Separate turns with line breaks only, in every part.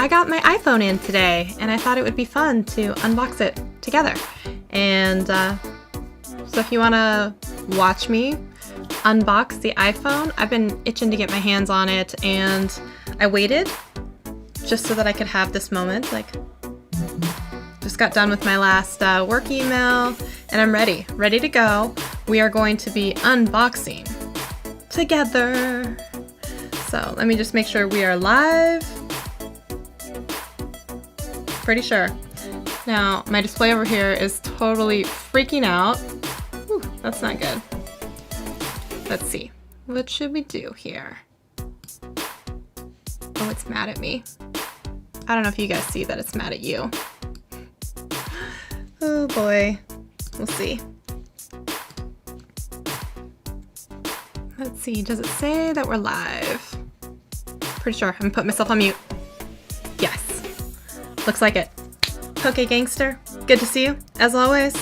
I got my iPhone in today, and I thought it would be fun to unbox it together. And so if you want to watch me unbox the iPhone, I've been itching to get my hands on it, and I waited just so that I could have this moment. Like, just got done with my last work email, and I'm ready to go. We are going to be unboxing together. So let me just make sure we are live. Pretty sure. Now, my display over here is totally freaking out. Whew, that's not good. Let's see. What should we do here? Oh, it's mad at me. I don't know if you guys see that it's mad at you. Oh boy. We'll see. Let's see. Does it say that we're live? Pretty sure. I'm gonna put myself on mute. Yes. Looks like it. Okay, gangster. Good to see you, as always.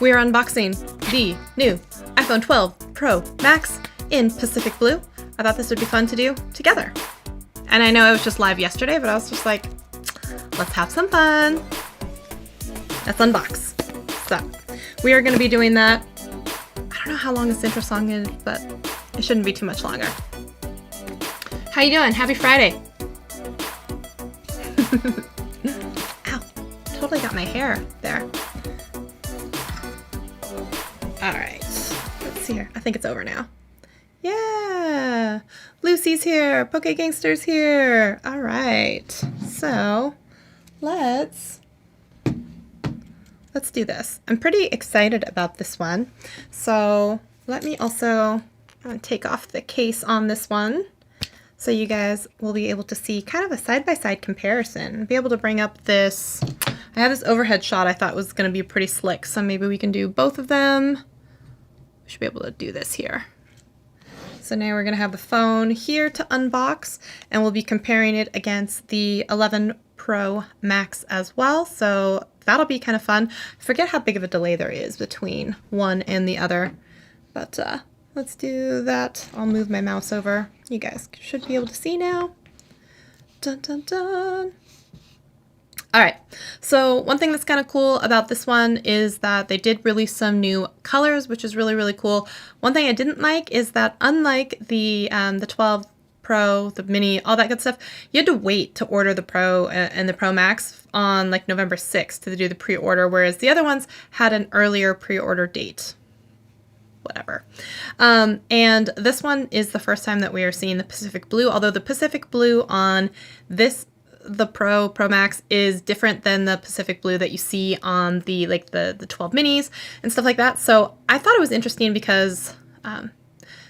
We are unboxing the new iPhone 12 Pro Max in Pacific Blue. I thought this would be fun to do together. And I know it was just live yesterday, but I was just like, let's have some fun. Let's unbox. So, we are going to be doing that. I don't know how long this intro song is, but it shouldn't be too much longer. How you doing? Happy Friday. Ow, totally got my hair there. All right, let's see here. I think it's over now. Yeah, Lucy's here, Poke Gangster's here. All right, so let's do this. I'm pretty excited about this one. So let me also take off the case on this one, so you guys will be able to see kind of a side-by-side comparison. Be able to bring up this, I have this overhead shot I thought was gonna be pretty slick, so maybe we can do both of them. We should be able to do this here. So now we're gonna have the phone here to unbox, and we'll be comparing it against the 11 Pro Max as well. So that'll be kind of fun. I forget how big of a delay there is between one and the other, but let's do that. I'll move my mouse over. You guys should be able to see now. Dun, dun, dun. All right, so one thing that's kind of cool about this one is that they did release some new colors, which is really, really cool. One thing I didn't like is that unlike the 12 Pro, the Mini, all that good stuff, you had to wait to order the Pro and the Pro Max on like November 6th to do the pre-order, whereas the other ones had an earlier pre-order date. Whatever. And this one is the first time that we are seeing the Pacific Blue, although the Pacific Blue on this, the Pro Max, is different than the Pacific Blue that you see on the 12 minis and stuff like that. So I thought it was interesting because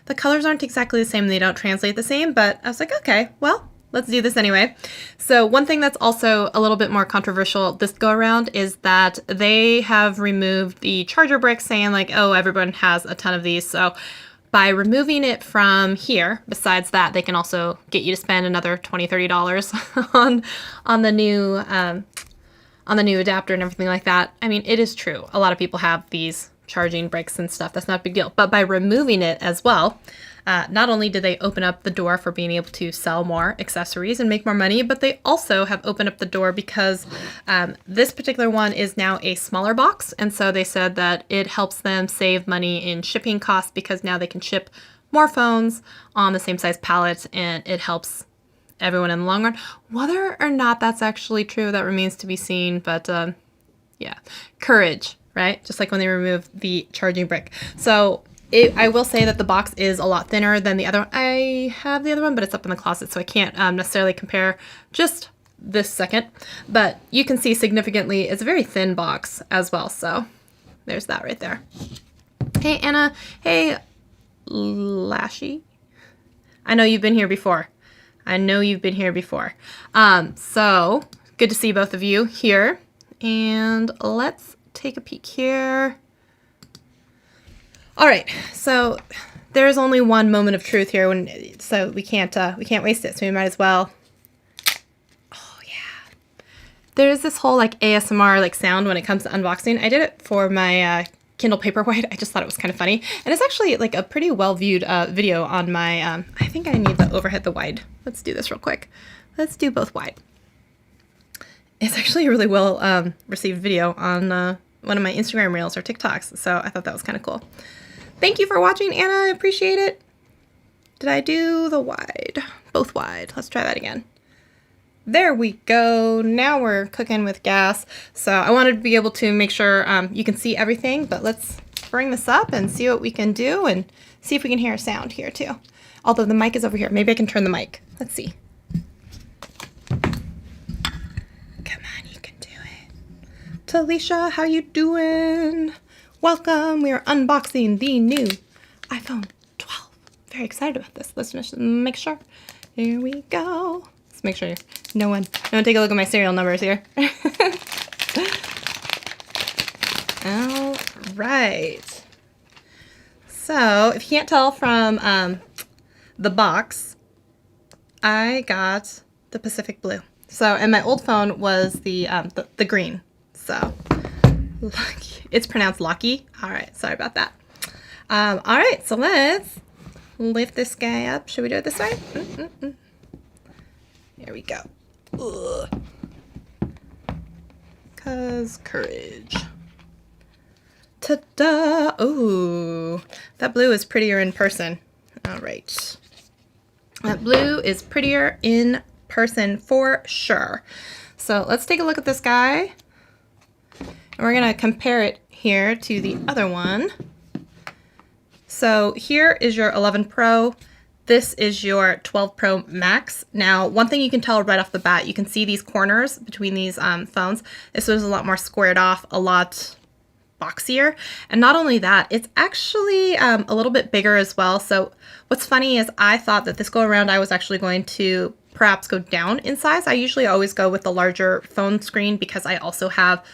the colors aren't exactly the same, they don't translate the same, but I was like, okay, well, let's do this anyway. So one thing that's also a little bit more controversial this go around is that they have removed the charger brick, saying like, oh, everyone has a ton of these. So by removing it from here, besides that, they can also get you to spend another $20, $30 on the new adapter and everything like that. I mean, it is true. A lot of people have these charging bricks and stuff. That's not a big deal. But by removing it as well, not only did they open up the door for being able to sell more accessories and make more money, but they also have opened up the door because this particular one is now a smaller box. And so they said that it helps them save money in shipping costs because now they can ship more phones on the same size pallet, and it helps everyone in the long run. Whether or not that's actually true, that remains to be seen. But yeah, courage, right? Just like when they removed the charging brick. So I will say that the box is a lot thinner than the other one. I have the other one, but it's up in the closet, so I can't necessarily compare just this second. But you can see significantly, it's a very thin box as well. So there's that right there. Hey, Anna. Hey, Lashy. I know you've been here before. So good to see both of you here. And let's take a peek here. All right, so there's only one moment of truth here, so we can't waste it. So we might as well. Oh yeah, there's this whole like ASMR like sound when it comes to unboxing. I did it for my Kindle Paperwhite. I just thought it was kind of funny. And it's actually like a pretty well viewed video on my, I think I need the overhead, the wide. Let's do this real quick. Let's do both wide. It's actually a really well received video on one of my Instagram Reels or TikToks. So I thought that was kind of cool. Thank you for watching, Anna. I appreciate it. Did I do the wide? Both wide. Let's try that again. There we go. Now we're cooking with gas. So I wanted to be able to make sure you can see everything, but let's bring this up and see what we can do and see if we can hear a sound here too. Although the mic is over here. Maybe I can turn the mic. Let's see. Talisha, how you doing? Welcome. We are unboxing the new iPhone 12. Very excited about this. Let's just make sure. Here we go. Let's make sure no one take a look at my serial numbers here. All right. So if you can't tell from the box, I got the Pacific Blue. So, and my old phone was the green. So, it's pronounced Lucky. All right, sorry about that. All right, so let's lift this guy up. Should we do it this way? Here we go. Ugh. 'Cause courage. Ta-da! Ooh, that blue is prettier in person. All right. That blue is prettier in person for sure. So let's take a look at this guy. And we're going to compare it here to the other one. So here is your 11 Pro. This is your 12 Pro Max. Now, one thing you can tell right off the bat, you can see these corners between these phones. This was a lot more squared off, a lot boxier. And not only that, it's actually a little bit bigger as well. So what's funny is I thought that this go around I was actually going to perhaps go down in size. I usually always go with the larger phone screen because I also have,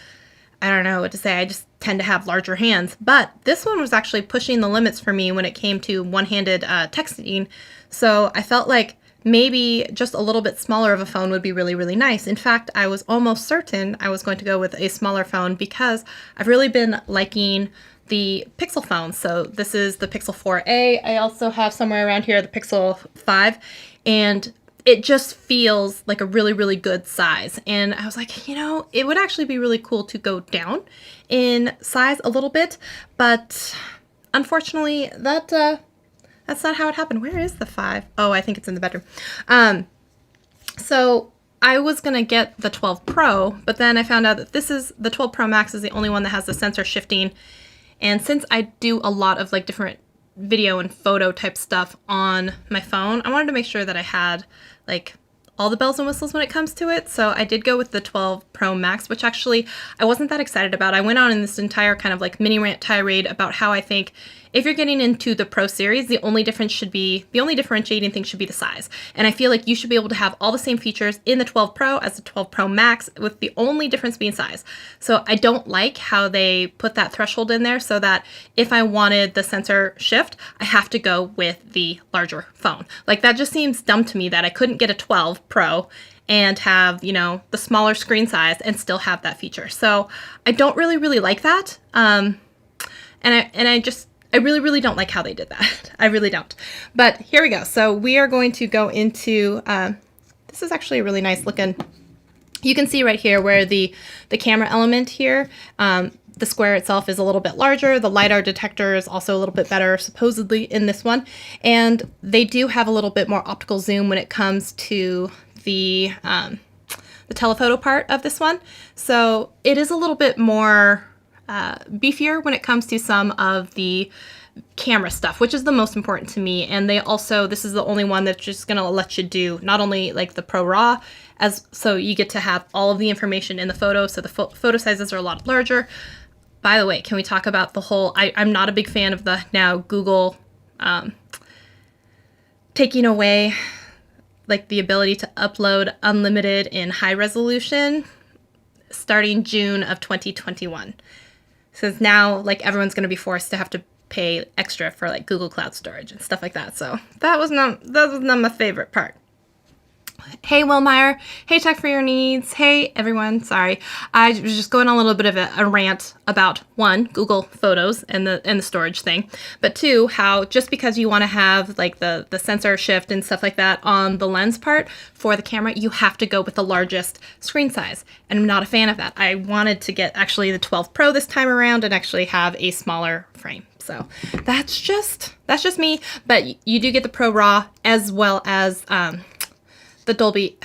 I don't know what to say, I just tend to have larger hands. But this one was actually pushing the limits for me when it came to one-handed texting. So I felt like maybe just a little bit smaller of a phone would be really, really nice. In fact, I was almost certain I was going to go with a smaller phone because I've really been liking the Pixel phones. So this is the Pixel 4a. I also have somewhere around here the Pixel 5. And it just feels like a really, really good size. And I was like, you know, it would actually be really cool to go down in size a little bit. But unfortunately, that's not how it happened. Where is the 5? Oh, I think it's in the bedroom. So I was going to get the 12 Pro, but then I found out that the 12 Pro Max is the only one that has the sensor shifting. And since I do a lot of like different video and photo type stuff on my phone, I wanted to make sure that I had like all the bells and whistles when it comes to it. So I did go with the 12 Pro Max, which actually I wasn't that excited about. I went on in this entire kind of like mini rant tirade about how I think if you're getting into the Pro series, the only differentiating thing should be the size. And I feel like you should be able to have all the same features in the 12 Pro as the 12 Pro Max, with the only difference being size. So I don't like how they put that threshold in there so that if I wanted the sensor shift, I have to go with the larger phone. Like that just seems dumb to me that I couldn't get a 12 Pro and have, you know, the smaller screen size and still have that feature. So I don't really like that. I really, really don't like how they did that. I really don't. But here we go. So we are going to go into, this is actually a really nice looking, you can see right here where the camera element here, the square itself is a little bit larger. The LiDAR detector is also a little bit better, supposedly, in this one. And they do have a little bit more optical zoom when it comes to the telephoto part of this one. So it is a little bit more beefier when it comes to some of the camera stuff, which is the most important to me. And they also, this is the only one that's just going to let you do not only like the Pro RAW, so you get to have all of the information in the photo, so the photo sizes are a lot larger. By the way, can we talk about the whole, I'm not a big fan of the now Google taking away like the ability to upload unlimited in high resolution starting June of 2021. Since now, like, everyone's going to be forced to have to pay extra for like Google Cloud storage and stuff like that. So that was not my favorite part. Hey Wilmeyer, hey Tech for Your Needs, hey everyone, sorry. I was just going on a little bit of a rant about one, Google Photos and the storage thing, but two, how just because you want to have like the sensor shift and stuff like that on the lens part for the camera, you have to go with the largest screen size. And I'm not a fan of that. I wanted to get actually the 12 Pro this time around and actually have a smaller frame. So that's just me, but you do get the Pro RAW as well as the Dolby,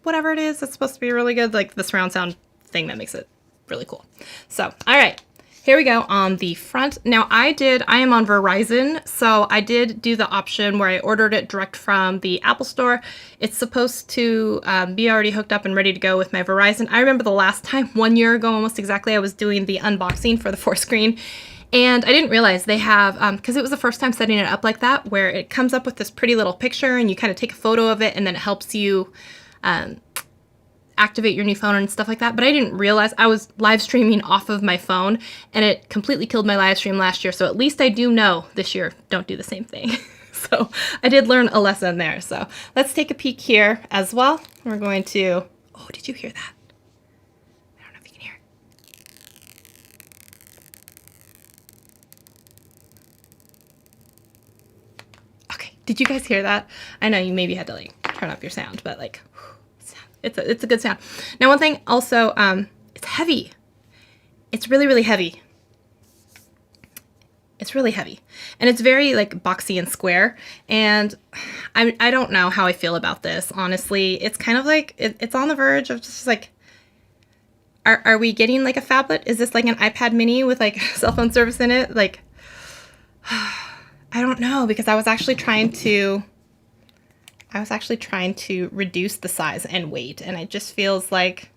whatever it is, it's supposed to be really good, like the surround sound thing that makes it really cool. So, all right, here we go on the front. Now I am on Verizon, so I did do the option where I ordered it direct from the Apple Store. It's supposed to be already hooked up and ready to go with my Verizon. I remember the last time, 1 year ago almost exactly, I was doing the unboxing for the 4-screen. And I didn't realize they have, because it was the first time setting it up like that, where it comes up with this pretty little picture and you kind of take a photo of it and then it helps you activate your new phone and stuff like that. But I didn't realize I was live streaming off of my phone and it completely killed my live stream last year. So at least I do know this year, don't do the same thing. So I did learn a lesson there. So let's take a peek here as well. We're going to, oh, did you hear that? I don't know if you can hear it. Did you guys hear that? I know you maybe had to like turn up your sound, but like, it's a good sound. Now, one thing also, it's heavy. It's really, really heavy. It's really heavy. And it's very like boxy and square. And I don't know how I feel about this, honestly. It's kind of like, it's on the verge of just like, are we getting like a phablet? Is this like an iPad mini with like cell phone service in it? Like, I don't know, because I was actually trying to reduce the size and weight, and it just feels like,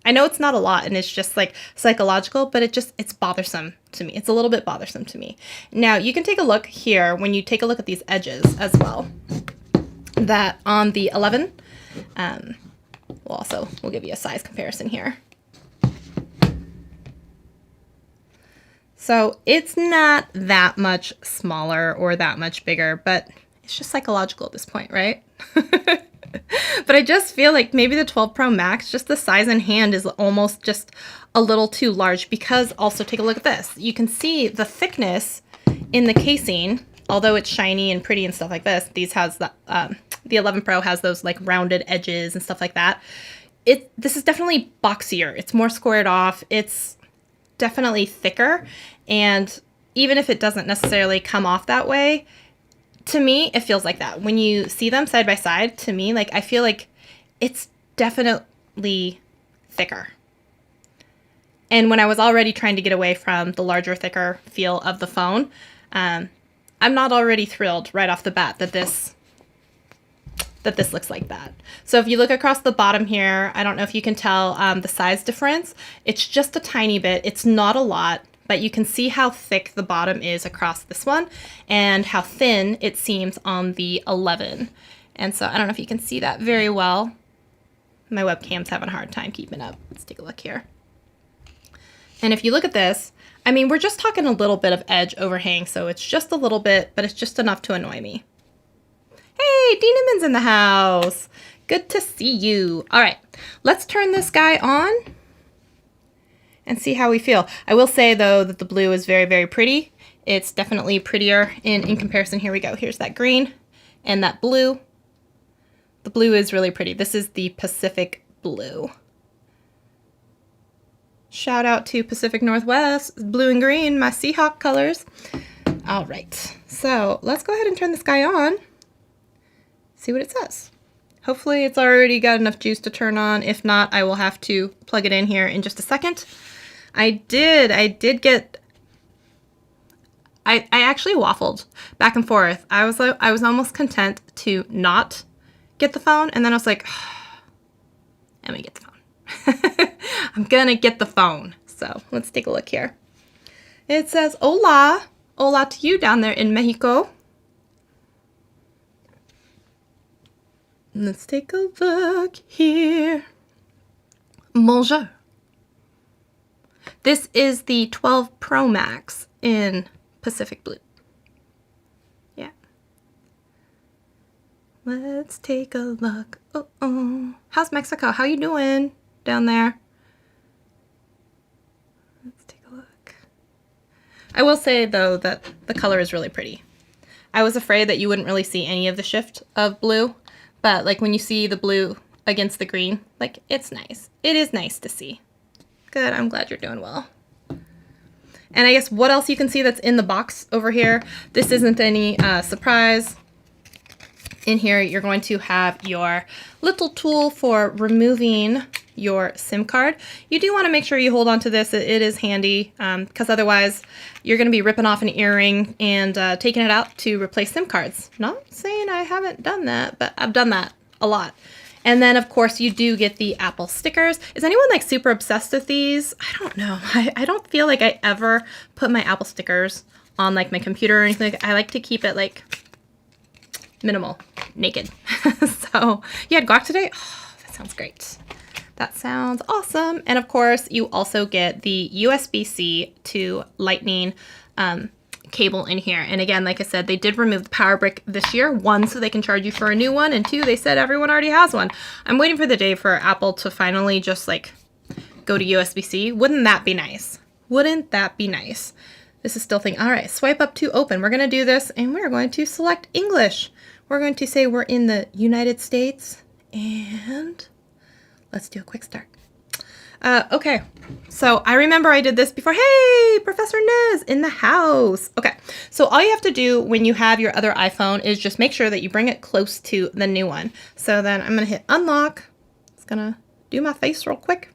I know it's not a lot and it's just like psychological, but it's bothersome to me. It's a little bit bothersome to me. Now you can take a look here when you take a look at these edges as well, that on the 11, we'll give you a size comparison here. So it's not that much smaller or that much bigger, but it's just psychological at this point, right? But I just feel like maybe the 12 Pro Max, just the size in hand is almost just a little too large, because also take a look at this. You can see the thickness in the casing, although it's shiny and pretty and stuff like this. These has the 11 Pro has those like rounded edges and stuff like that. This is definitely boxier. It's more squared off. It's definitely thicker, and even if it doesn't necessarily come off that way, to me it feels like that when you see them side by side. To me, like, I feel like it's definitely thicker. And when I was already trying to get away from the larger, thicker feel of the phone, I'm not already thrilled right off the bat that this looks like that. So if you look across the bottom here, I don't know if you can tell the size difference. It's just a tiny bit. It's not a lot, but you can see how thick the bottom is across this one and how thin it seems on the 11. And so I don't know if you can see that very well. My webcam's having a hard time keeping up. Let's take a look here. And if you look at this, I mean, we're just talking a little bit of edge overhang, so it's just a little bit, but it's just enough to annoy me. Hey, Dieneman's in the house. Good to see you. All right, let's turn this guy on and see how we feel. I will say, though, that the blue is very, very pretty. It's definitely prettier in comparison. Here we go. Here's that green and that blue. The blue is really pretty. This is the Pacific Blue. Shout out to Pacific Northwest, blue and green, my Seahawk colors. All right, so let's go ahead and turn this guy on. See what it says. Hopefully it's already got enough juice to turn on. If not, I will have to plug it in here in just a second. I actually waffled back and forth. I was almost content to not get the phone, and then I was like, let me get the phone. I'm gonna get the phone. So let's take a look here. It says, hola. Hola to you down there in Mexico. Let's take a look here. Bonjour. This is the 12 Pro Max in Pacific Blue. Yeah. Let's take a look. Oh. How's Mexico? How you doing down there? Let's take a look. I will say, though, that the color is really pretty. I was afraid that you wouldn't really see any of the shift of blue, but like when you see the blue against the green, like it's nice. It is nice to see. Good, I'm glad you're doing well. And I guess what else you can see that's in the box over here, this isn't any surprise. In here, you're going to have your little tool for removing your SIM card. You do want to make sure you hold on to this. It is handy because otherwise you're going to be ripping off an earring and taking it out to replace SIM cards. Not saying I haven't done that, but I've done that a lot. And then, of course, you do get the Apple stickers. Is anyone like super obsessed with these? I don't know. I don't feel like I ever put my Apple stickers on like my computer or anything. I like to keep it like minimal, naked. So you had guac today? Oh, that sounds great. That sounds awesome. And of course, you also get the USB-C to Lightning cable in here. And again, like I said, they did remove the power brick this year. One, so they can charge you for a new one. And two, they said everyone already has one. I'm waiting for the day for Apple to finally just like go to USB-C. Wouldn't that be nice? Wouldn't that be nice? This is still thinking, all right, swipe up to open. We're going to do this and we're going to select English. We're going to say we're in the United States and let's do a quick start. Okay, so I remember I did this before. Hey, Professor Nez in the house. Okay, so all you have to do when you have your other iPhone is just make sure that you bring it close to the new one. So then I'm going to hit unlock. It's going to do my face real quick.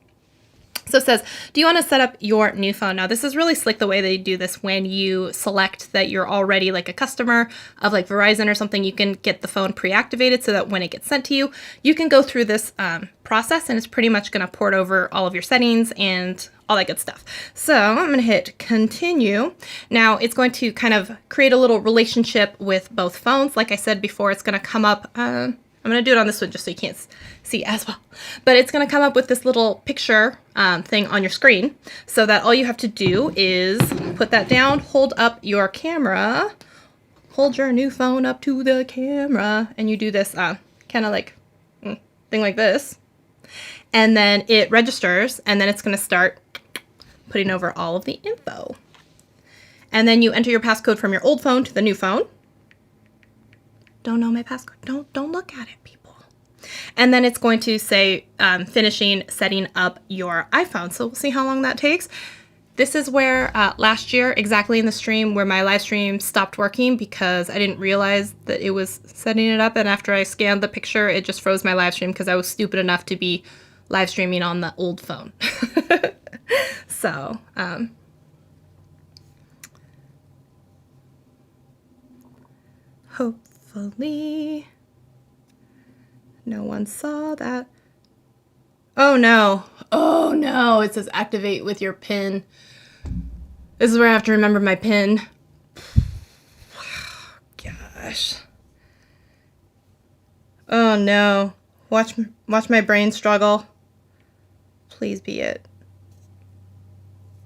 So it says, do you want to set up your new phone? Now, this is really slick the way they do this when you select that you're already like a customer of like Verizon or something. You can get the phone pre-activated so that when it gets sent to you, you can go through this process and it's pretty much going to port over all of your settings and all that good stuff. So I'm going to hit continue. Now it's going to kind of create a little relationship with both phones. Like I said before, it's going to come up. I'm going to do it on this one just so you can't see as well. But it's going to come up with this little picture thing on your screen so that all you have to do is put that down, hold up your camera, hold your new phone up to the camera, and you do this kind of like thing like this. And then it registers, and then it's going to start putting over all of the info. And then you enter your passcode from your old phone to the new phone. Don't know my passcode. Don't look at it, people. And then it's going to say finishing setting up your iPhone. So we'll see how long that takes. This is where last year, exactly in the stream, where my live stream stopped working because I didn't realize that it was setting it up. And after I scanned the picture, it just froze my live stream because I was stupid enough to be live streaming on the old phone. So, hopefully no one saw that. Oh no. Oh no. It says activate with your PIN. This is where I have to remember my PIN. Gosh. Oh no. Watch my brain struggle. Please be it.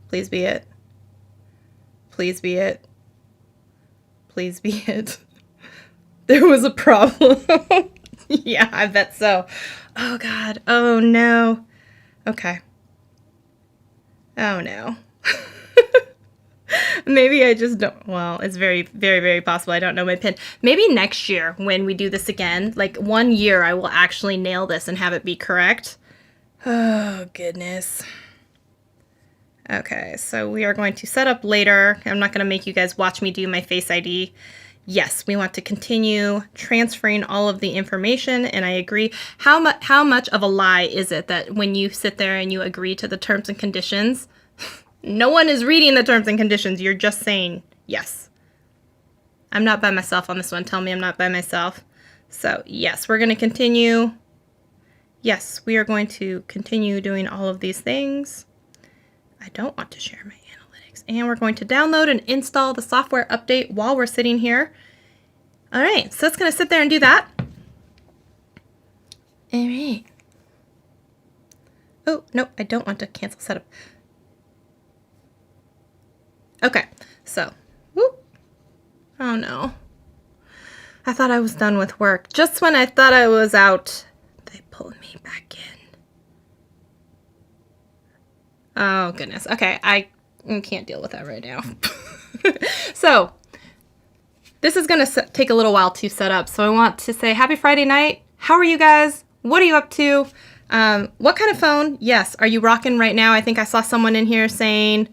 Please be it. Please be it. Please be it. There was a problem. Yeah, I bet so. Oh God. Oh no. Okay. Oh no. Maybe I just don't. Well, it's very, very, very possible I don't know my PIN. Maybe next year when we do this again, like 1 year, I will actually nail this and have it be correct. Oh, goodness. Okay, so we are going to set up later. I'm not going to make you guys watch me do my Face ID. Yes, we want to continue transferring all of the information, and I agree. How much of a lie is it that when you sit there and you agree to the terms and conditions, no one is reading the terms and conditions. You're just saying yes. I'm not by myself on this one. Tell me I'm not by myself. So yes, we're going to continue. Yes, we are going to continue doing all of these things. I don't want to share my analytics. And we're going to download and install the software update while we're sitting here. All right, so it's going to sit there and do that. All right. Oh, no, I don't want to cancel setup. Okay, so, whoop. Oh no. I thought I was done with work. Just when I thought I was out, they pulled me back in. Oh, goodness. Okay, I can't deal with that right now. So, this is going to take a little while to set up. So I want to say happy Friday night. How are you guys? What are you up to? What kind of phone? Yes. Are you rocking right now? I think I saw someone in here saying,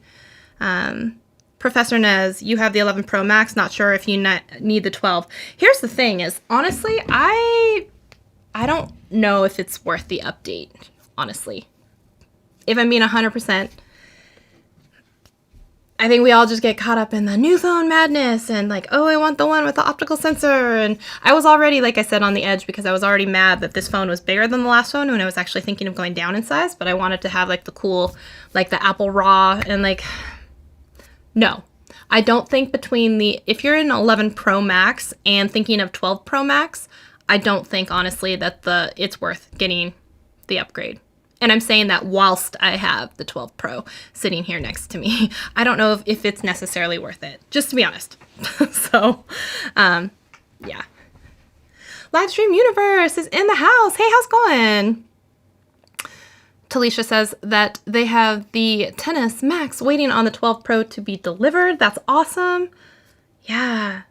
Professor Nez, you have the 11 Pro Max. Not sure if you need the 12. Here's the thing is, honestly, I don't know if it's worth the update, honestly. If I'm being 100%, I think we all just get caught up in the new phone madness and like, oh, I want the one with the optical sensor. And I was already, like I said, on the edge because I was already mad that this phone was bigger than the last phone when I was actually thinking of going down in size. But I wanted to have like the cool, like the Apple Raw and like, no. I don't think between if you're in 11 Pro Max and thinking of 12 Pro Max, I don't think honestly that it's worth getting the upgrade. And I'm saying that whilst I have the 12 Pro sitting here next to me. I don't know if it's necessarily worth it, just to be honest. So, yeah. Livestream Universe is in the house. Hey, how's it going? Talisha says that they have the XS Max waiting on the 12 Pro to be delivered. That's awesome. Yeah.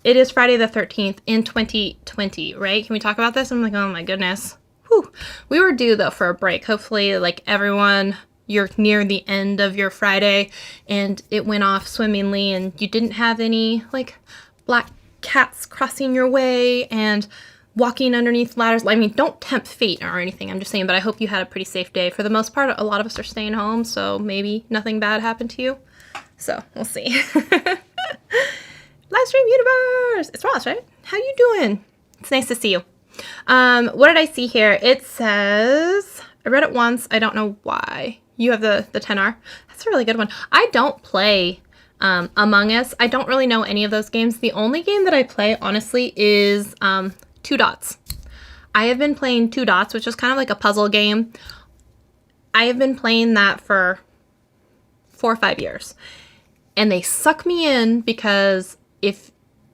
It is Friday the 13th in 2020, right? Can we talk about this? I'm like, oh my goodness. Whew. We were due, though, for a break. Hopefully, like, everyone, you're near the end of your Friday, and it went off swimmingly, and you didn't have any, like, black cats crossing your way and walking underneath ladders. I mean, don't tempt fate or anything, I'm just saying, but I hope you had a pretty safe day. For the most part, a lot of us are staying home, so maybe nothing bad happened to you. So, we'll see. Livestream Universe! It's Ross, right? How you doing? It's nice to see you. What did I see here? It says, I read it once. I don't know why. You have the 10R. That's a really good one. I don't play Among Us. I don't really know any of those games. The only game that I play, honestly, is Two Dots. I have been playing Two Dots, which is kind of like a puzzle game. I have been playing that for 4 or 5 years. And they suck me in because if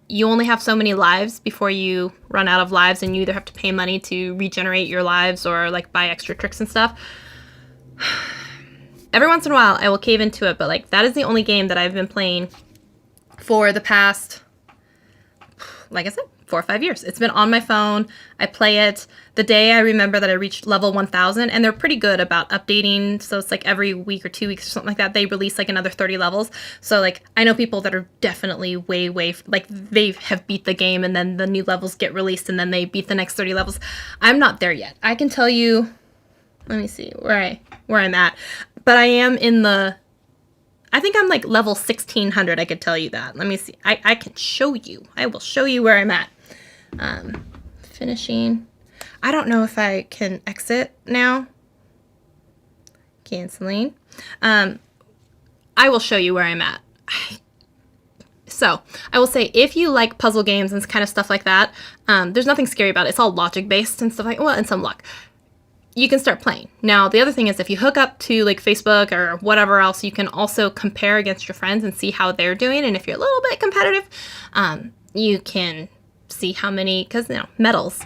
you only have so many lives before you run out of lives, and you either have to pay money to regenerate your lives or like buy extra tricks and stuff. Every once in a while I will cave into it, but like that is the only game that I've been playing for the past, like I said, 4 or 5 years. It's been on my phone. I play it the day I remember that I reached level 1000, and they're pretty good about updating. So it's like every week or 2 weeks or something like that, they release like another 30 levels. So like I know people that are definitely way, like they have beat the game and then the new levels get released and then they beat the next 30 levels. I'm not there yet. I can tell you, let me see where I'm at, but I am in I think I'm like level 1600. I could tell you that. Let me see. I can show you. I will show you where I'm at. Finishing. I don't know if I can exit now. Canceling. I will show you where I'm at. So I will say, if you like puzzle games and kind of stuff like that, there's nothing scary about it. It's all logic based and stuff like, well, and some luck. You can start playing. Now, the other thing is if you hook up to like Facebook or whatever else, you can also compare against your friends and see how they're doing. And if you're a little bit competitive, you can see how many, because, you know, medals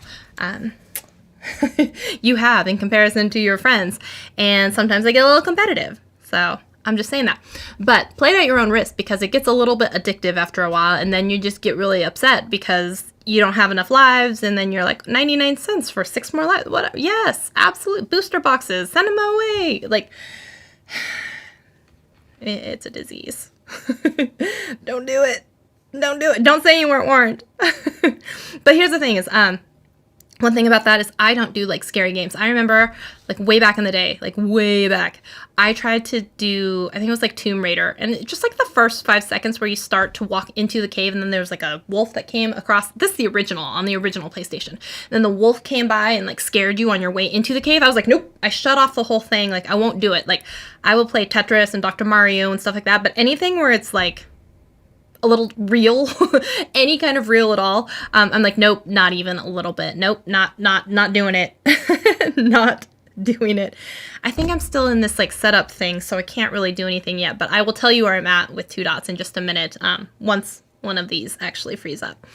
you have in comparison to your friends. And sometimes they get a little competitive. So I'm just saying that. But play it at your own risk, because it gets a little bit addictive after a while. And then you just get really upset because you don't have enough lives, and then you're like 99 cents for 6 more lives. What? Yes, absolute booster boxes. Send them away. Like, it's a disease. Don't do it. Don't do it. Don't say you weren't warned. But here's the thing is, one thing about that is I don't do like scary games. I remember like way back in the day, like way back, I tried to do, I think it was like Tomb Raider, and just like the first 5 seconds where you start to walk into the cave, and then there was like a wolf that came across. This is the original, on the original PlayStation. And then the wolf came by and like scared you on your way into the cave. I was like, nope, I shut off the whole thing. Like, I won't do it. Like, I will play Tetris and Dr. Mario and stuff like that, but anything where it's like a little real, any kind of real at all, I'm like, nope, not even a little bit. Nope, not doing it. Not doing it. I think I'm still in this like setup thing, so I can't really do anything yet, but I will tell you where I'm at with Two Dots in just a minute, once one of these actually frees up.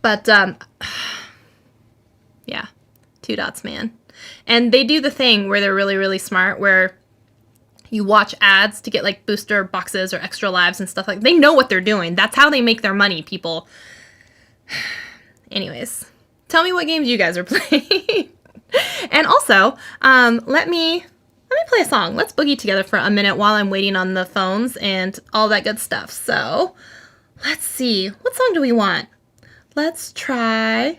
But, yeah, 2 dots, man. And they do the thing where they're really, really smart, where you watch ads to get like booster boxes or extra lives and stuff like that. They know what they're doing. That's how they make their money, people. Anyways, tell me what games you guys are playing. And also, let me play a song. Let's boogie together for a minute while I'm waiting on the phones and all that good stuff. So, let's see. What song do we want? Let's try...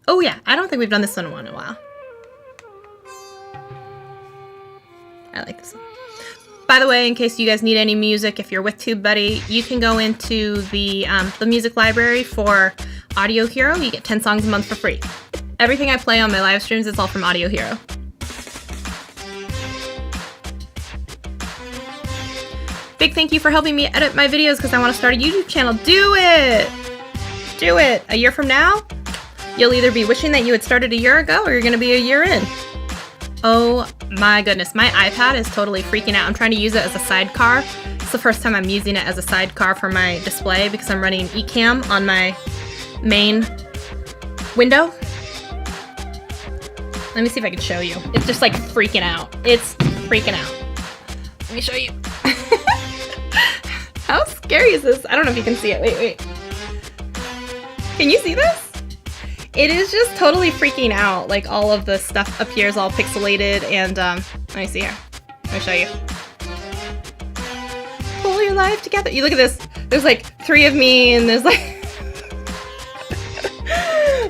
Oh yeah, I don't think we've done this one in a while. I like this one. By the way, in case you guys need any music, if you're with TubeBuddy, you can go into the music library for Audio Hero. You get 10 songs a month for free. Everything I play on my live streams is all from Audio Hero. Big thank you for helping me edit my videos because I want to start a YouTube channel. Do it! Do it! A year from now, you'll either be wishing that you had started a year ago or you're going to be a year in. Oh my goodness, my iPad is totally freaking out. I'm trying to use it as a sidecar. It's the first time I'm using it as a sidecar for my display because I'm running eCam on my main window. Let me see if I can show you. It's just like freaking out. It's freaking out. Let me show you. How scary is this? I don't know if you can see it. Wait. Can you see this? It is just totally freaking out. Like all of the stuff appears all pixelated and let me see here. Let me show you. Pull your life together. You look at this. There's like 3 of me and there's like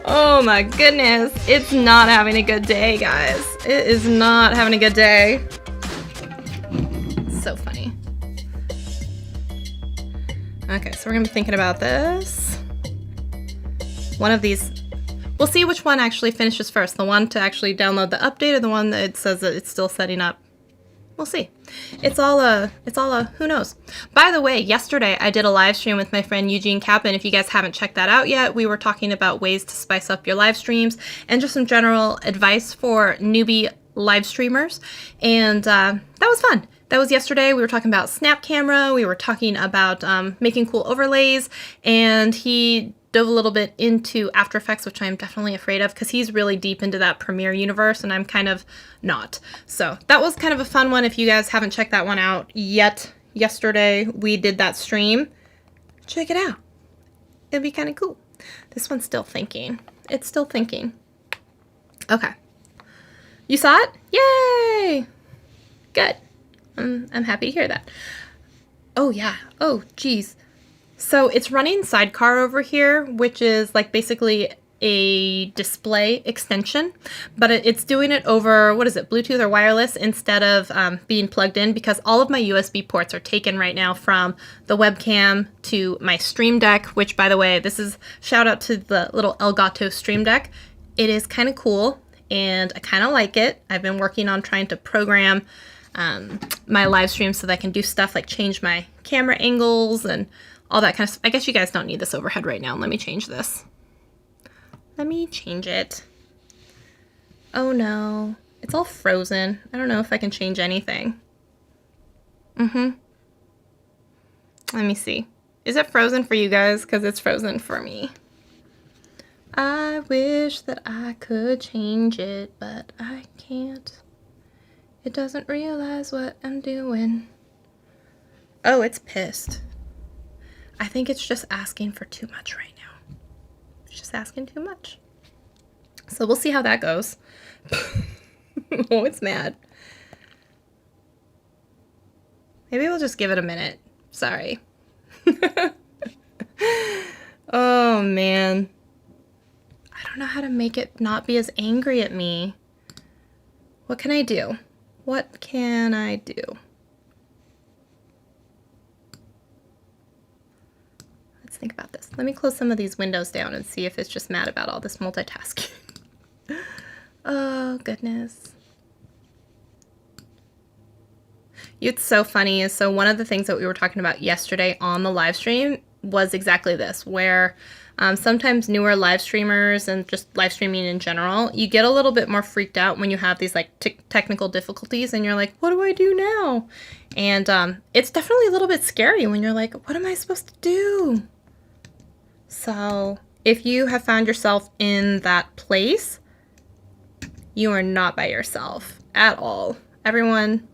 oh my goodness. It's not having a good day, guys. It is not having a good day. So funny. Okay, so we're gonna be thinking about this. One of these. We'll see which one actually finishes first. The one to actually download the update or the one that it says that it's still setting up. We'll see. It's all a who knows. By the way, yesterday I did a live stream with my friend Eugene Kaplan. If you guys haven't checked that out yet, we were talking about ways to spice up your live streams and just some general advice for newbie live streamers. And that was fun. That was yesterday. We were talking about Snap Camera. We were talking about making cool overlays. And he dove a little bit into After Effects, which I'm definitely afraid of because he's really deep into that Premiere universe and I'm kind of not. So that was kind of a fun one. If you guys haven't checked that one out yet, yesterday we did that stream. Check it out. It'd be kind of cool. This one's still thinking. It's still thinking. Okay. You saw it? Yay! Good. I'm happy to hear that. Oh yeah. Oh geez. So it's running Sidecar over here, which is like basically a display extension, but it's doing it over, what is it, Bluetooth or wireless instead of being plugged in because all of my USB ports are taken right now from the webcam to my Stream Deck, which by the way, this is shout out to the little Elgato Stream Deck. It is kind of cool and I kind of like it. I've been working on trying to program my live stream so that I can do stuff like change my camera angles and all that kind of stuff. I guess you guys don't need this overhead right now. Let me change this. Let me change it. Oh no. It's all frozen. I don't know if I can change anything. Let me see. Is it frozen for you guys? Because it's frozen for me. I wish that I could change it, but I can't. It doesn't realize what I'm doing. Oh, it's pissed. I think it's just asking for too much right now. It's just asking too much. So we'll see how that goes. Oh, it's mad. Maybe we'll just give it a minute. Sorry. Oh, man. I don't know how to make it not be as angry at me. What can I do? What can I do? Let's think about this. Let me close some of these windows down and see if it's just mad about all this multitasking. Oh, goodness. It's so funny. Is so one of the things that we were talking about yesterday on the live stream was exactly this, where sometimes newer live streamers and just live streaming in general, you get a little bit more freaked out when you have these like technical difficulties and you're like, what do I do now? And it's definitely a little bit scary when you're like, what am I supposed to do? So if you have found yourself in that place, you are not by yourself at all. Everyone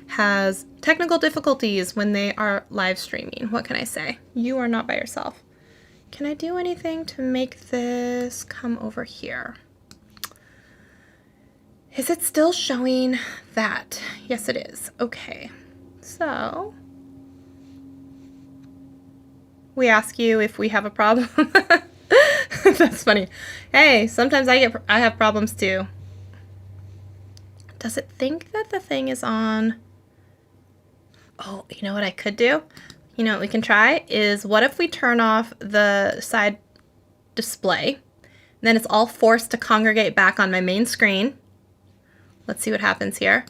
has technical difficulties when they are live streaming. What can I say? You are not by yourself. Can I do anything to make this come over here? Is it still showing that? Yes, it is. Okay. So we ask you if we have a problem. That's funny. Hey, sometimes I have problems too. Does it think that the thing is on? Oh, you know what I could do? You know what we can try is, what if we turn off the side display? Then it's all forced to congregate back on my main screen. Let's see what happens here.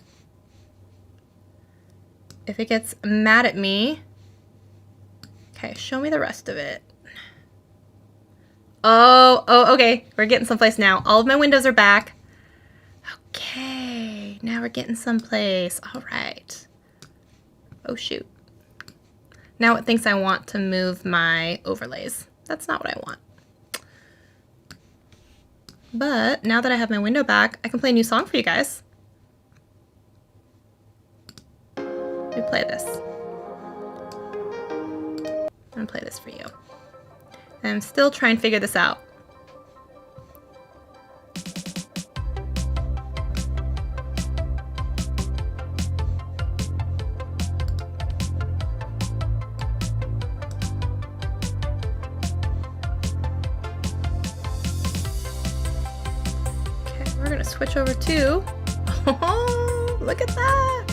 If it gets mad at me. Okay, show me the rest of it. Oh, okay. We're getting someplace now. All of my windows are back. Okay, now we're getting someplace. All right. Oh, shoot. Now it thinks I want to move my overlays. That's not what I want. But now that I have my window back, I can play a new song for you guys. Let me play this. I'm gonna play this for you. And I'm still trying to figure this out. We're gonna switch over to, oh, look at that.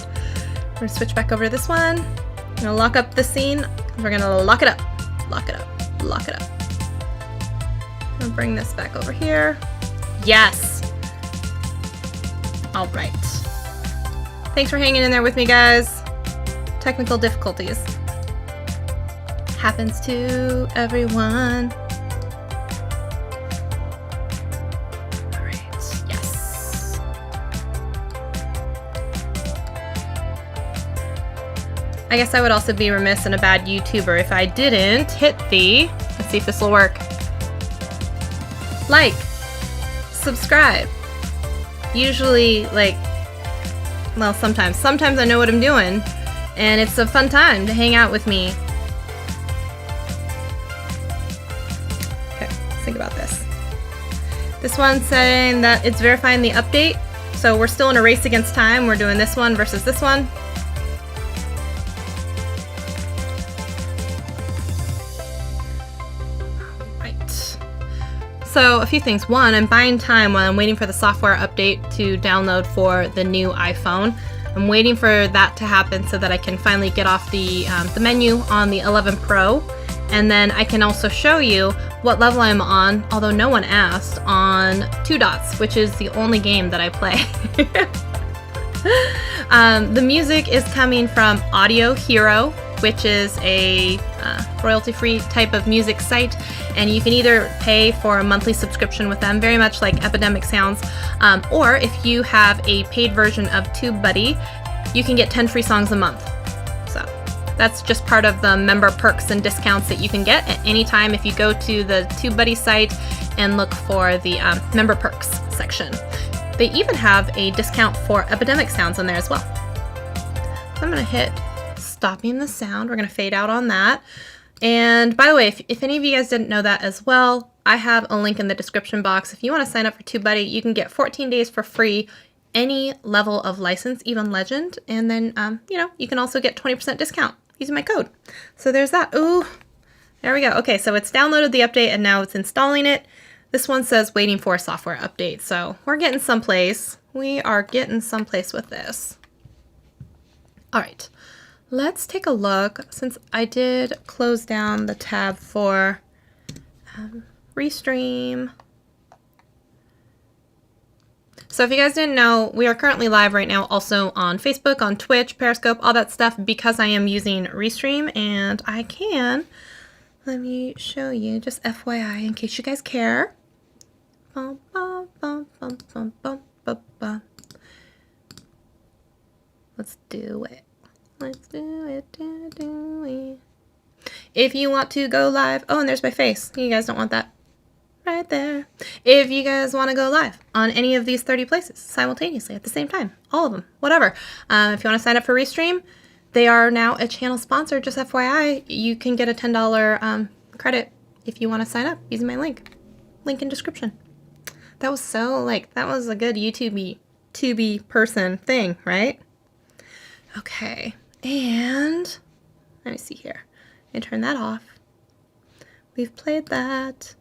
We're gonna switch back over to this one. I'm gonna lock up the scene. We're gonna lock it up, lock it up, lock it up. I'm gonna bring this back over here. Yes. All right. Thanks for hanging in there with me, guys. Technical difficulties. Happens to everyone. I guess I would also be remiss and a bad YouTuber if I didn't hit the, let's see if this will work, like, subscribe. Usually, like, well, sometimes I know what I'm doing, and it's a fun time to hang out with me. Okay, let's think about this. This one's saying that it's verifying the update, so we're still in a race against time. We're doing this one versus this one. So a few things. One, I'm buying time while I'm waiting for the software update to download for the new iPhone. I'm waiting for that to happen so that I can finally get off the menu on the 11 Pro. And then I can also show you what level I'm on, although no one asked, on Two Dots, which is the only game that I play. The music is coming from Audio Hero, which is a royalty-free type of music site, and you can either pay for a monthly subscription with them, very much like Epidemic Sounds, or if you have a paid version of TubeBuddy, you can get 10 free songs a month. So that's just part of the member perks and discounts that you can get at any time if you go to the TubeBuddy site and look for the member perks section. They even have a discount for Epidemic Sounds in there as well. So I'm going to hit stopping the sound. We're going to fade out on that. And by the way, if any of you guys didn't know that as well, I have a link in the description box. If you want to sign up for TubeBuddy, you can get 14 days for free, any level of license, even Legend. And then, you know, you can also get 20% discount using my code. So there's that. Ooh, there we go. Okay, so it's downloaded the update and now it's installing it. This one says waiting for a software update. So we're getting someplace. We are getting someplace with this. All right. Let's take a look, since I did close down the tab for Restream. So if you guys didn't know, we are currently live right now also on Facebook, on Twitch, Periscope, all that stuff, because I am using Restream, and I can, let me show you, just FYI, in case you guys care. Bum, bum, bum, bum, bum, bum, bum, bum. Let's do it. Let's do it, do it. If you want to go live, oh, and there's my face. You guys don't want that. if you guys want to go live on any of these 30 places simultaneously at the same time, all of them, whatever. If you want to sign up for Restream, they are now a channel sponsor. Just FYI, you can get a $10 credit if you want to sign up using my link in description. That was so, like, that was a good YouTube person thing, right? Okay, and let me see here. I turn that off. We've played that.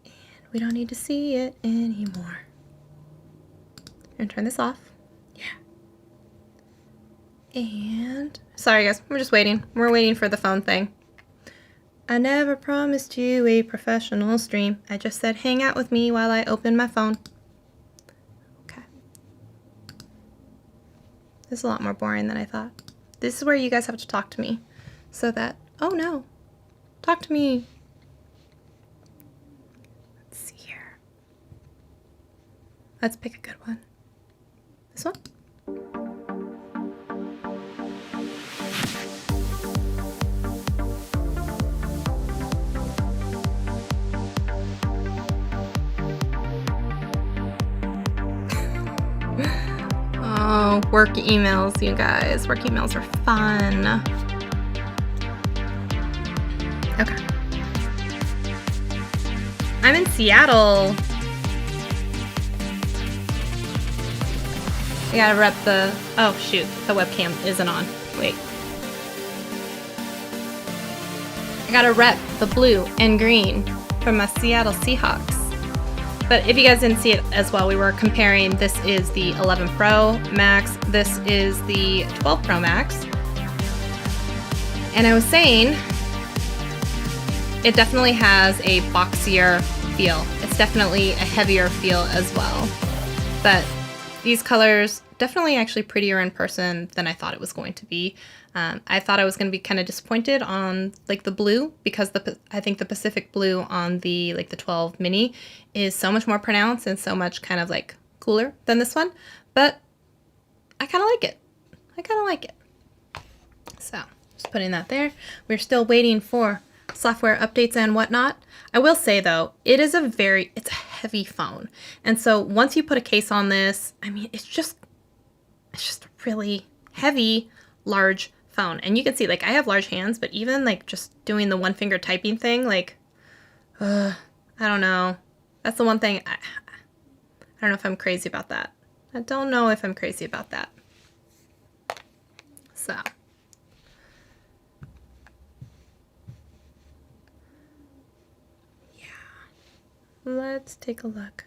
And we don't need to see it anymore. And turn this off. Yeah. And sorry guys, we're just waiting. We're waiting for the phone thing. I never promised you a professional stream. I just said hang out with me while I open my phone. Okay. This is a lot more boring than I thought. This is where you guys have to talk to me. So that, oh no, talk to me. Let's see here. Let's pick a good one. This one? Oh, work emails, you guys. Work emails are fun. Okay. I'm in Seattle. I gotta rep the... Oh, shoot. The webcam isn't on. Wait. I gotta rep the blue and green from my Seattle Seahawks. But if you guys didn't see it as well, we were comparing, this is the 11 Pro Max, this is the 12 Pro Max. And I was saying, it definitely has a boxier feel. It's definitely a heavier feel as well. But these colors, definitely actually prettier in person than I thought it was going to be. I thought I was going to be kind of disappointed on like the blue, because I think the Pacific blue on the like the 12 mini is so much more pronounced and so much kind of like cooler than this one. But I kind of like it. I kind of like it. So just putting that there. We're still waiting for software updates and whatnot. I will say though, it's a heavy phone. And so once you put a case on this, I mean, it's just a really heavy, large phone. And you can see, like, I have large hands, but even like just doing the one finger typing thing, like, I don't know. That's the one thing. I don't know if I'm crazy about that. I don't know if I'm crazy about that. So. Yeah. Let's take a look.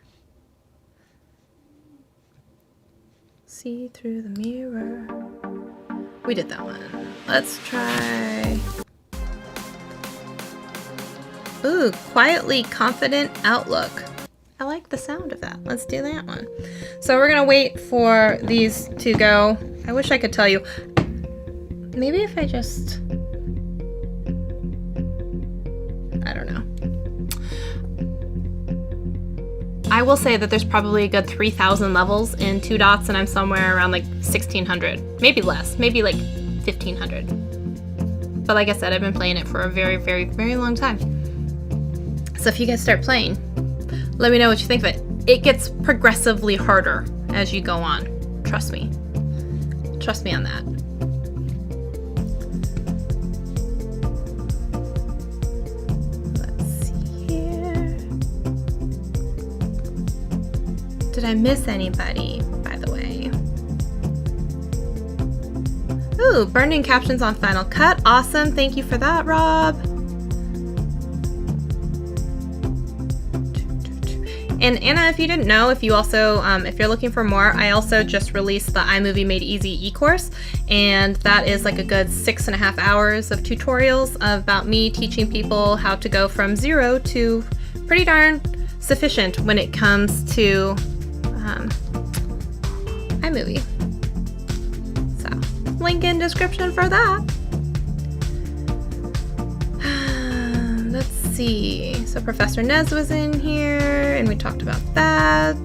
See through the mirror. We did that one. Let's try. Ooh, quietly confident outlook. I like the sound of that. Let's do that one. So we're gonna wait for these to go. I wish I could tell you. Maybe if I just, I don't know. I will say that there's probably a good 3,000 levels in 2 dots, and I'm somewhere around like 1,600, maybe less, maybe like 1,500. But like I said, I've been playing it for a very, very, very long time. So if you guys start playing, let me know what you think of it. It gets progressively harder as you go on. Trust me. Trust me on that. Did I miss anybody, by the way? Ooh, burned-in captions on Final Cut. Awesome. Thank you for that, Rob. And Anna, if you didn't know, if you also, if you're looking for more, I also just released the iMovie Made Easy e-course, and that is like a good 6.5 hours of tutorials about me teaching people how to go from 0 to pretty darn sufficient when it comes to iMovie. So, link in description for that. Let's see. So Professor Nez was in here, and we talked about that.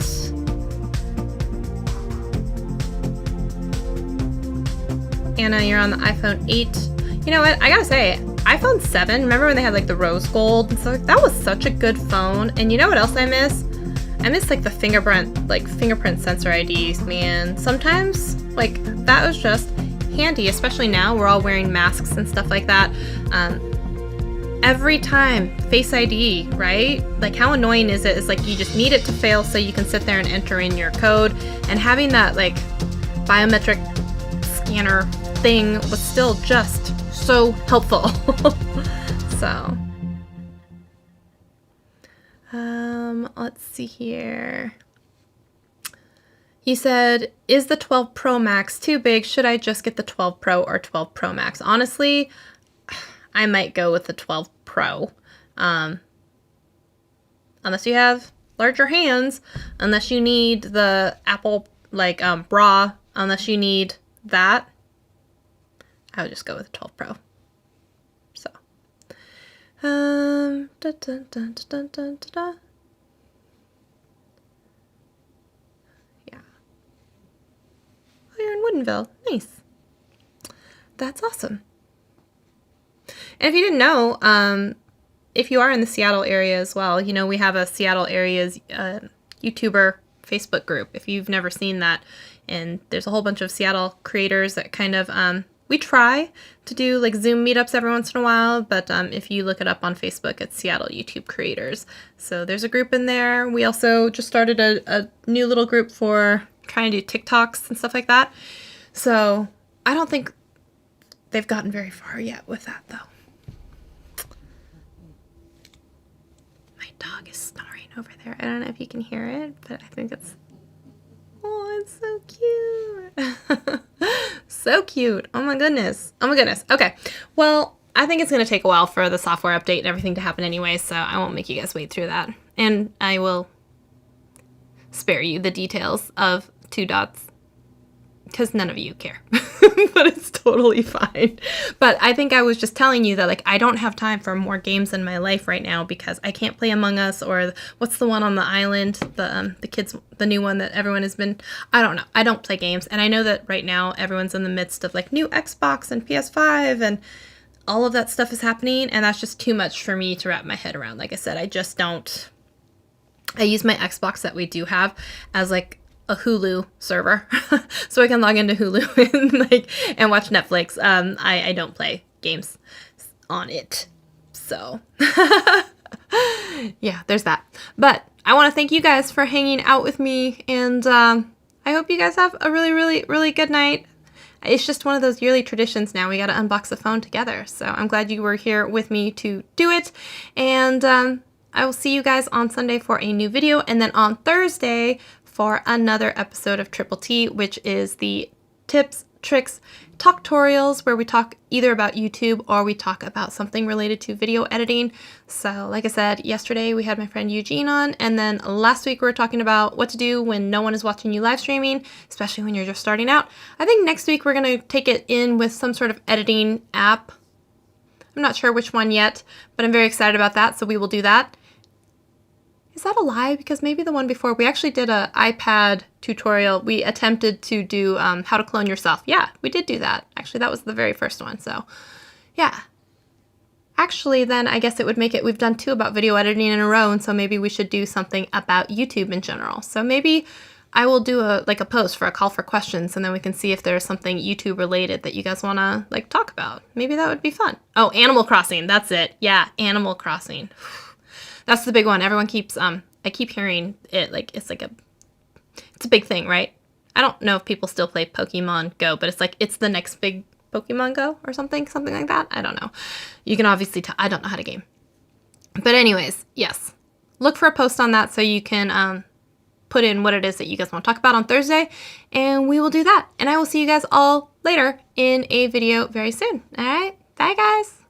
Anna, you're on the iPhone 8. You know what? I gotta say, iPhone 7, remember when they had like the rose gold and stuff? That was such a good phone. And you know what else I miss? I miss like the fingerprint sensor IDs, man. Sometimes like that was just handy, especially now we're all wearing masks and stuff like that. Every time Face ID, right? Like how annoying is it? It's like you just need it to fail so you can sit there and enter in your code, and having that like biometric scanner thing was still just so helpful. So let's see here. You said, is the 12 Pro Max too big? Should I just get the 12 Pro or 12 Pro Max? Honestly, I might go with the 12 Pro. Unless you have larger hands, unless you need the Apple, like, bra, unless you need that, I would just go with the 12 Pro. So, dun, dun, dun, dun, dun, dun, dun. Yeah. Oh, you're in Woodinville. Nice. That's awesome. And if you didn't know, if you are in the Seattle area as well, you know, we have a Seattle area's YouTuber Facebook group, if you've never seen that. And there's a whole bunch of Seattle creators that kind of, we try to do like Zoom meetups every once in a while, but if you look it up on Facebook, it's Seattle YouTube Creators. So there's a group in there. We also just started a new little group for trying to do TikToks and stuff like that. So I don't think they've gotten very far yet with that, though. Dog is snoring over there. I don't know if you can hear it, but I think it's, oh, it's so cute. So cute. Oh my goodness. Oh my goodness. Okay. Well, I think it's going to take a while for the software update and everything to happen anyway, so I won't make you guys wait through that. And I will spare you the details of 2 dots, because none of you care. But it's totally fine. But I think I was just telling you that, like, I don't have time for more games in my life right now because I can't play Among Us, or what's the one on the island, the kids, the new one that everyone has been, I don't know. I don't play games. And I know that right now everyone's in the midst of like new Xbox and PS5 and all of that stuff is happening, and that's just too much for me to wrap my head around. Like I said, I just don't. I use my Xbox that we do have as like a Hulu server, so I can log into Hulu and watch Netflix. I don't play games on it, so yeah, there's that. But I want to thank you guys for hanging out with me, and I hope you guys have a really, really, really good night. It's just one of those yearly traditions now. We got to unbox a phone together, so I'm glad you were here with me to do it, and I will see you guys on Sunday for a new video, and then on Thursday for another episode of Triple T, which is the tips, tricks, talktorials, where we talk either about YouTube or we talk about something related to video editing. So like I said, yesterday we had my friend Eugene on, and then last week we were talking about what to do when no one is watching you live streaming, especially when you're just starting out. I think next week we're going to take it in with some sort of editing app. I'm not sure which one yet, but I'm very excited about that, so we will do that. Is that a lie? Because maybe the one before, we actually did an iPad tutorial. We attempted to do how to clone yourself. Yeah, we did do that. Actually, that was the very first one. So, yeah. Actually, then I guess it would make it, we've done 2 about video editing in a row, and so maybe we should do something about YouTube in general. So maybe I will do a post for a call for questions, and then we can see if there's something YouTube related that you guys want to like talk about. Maybe that would be fun. Oh, Animal Crossing. That's it. Yeah, Animal Crossing. That's the big one. Everyone keeps, I keep hearing it, like, it's a big thing, right? I don't know if people still play Pokemon Go, but it's like, it's the next big Pokemon Go or something like that. I don't know. You can obviously tell, I don't know how to game. But anyways, yes. Look for a post on that so you can, put in what it is that you guys want to talk about on Thursday, and we will do that. And I will see you guys all later in a video very soon. All right? Bye, guys.